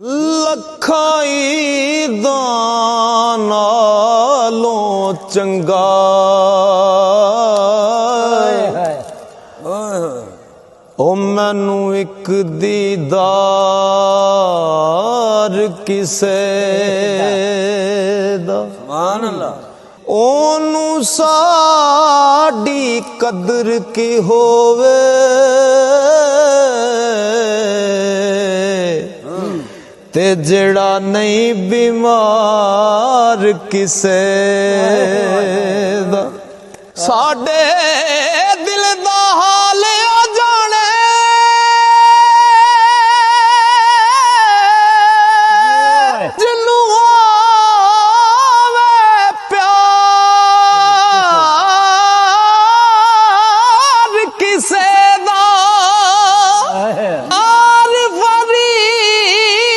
लखाई दां नालों चंगा ओ मैनू एक दीदार किसे दा ओनू साडी कदर की होवे ते जेड़ा नहीं बीमार किसे दा साडे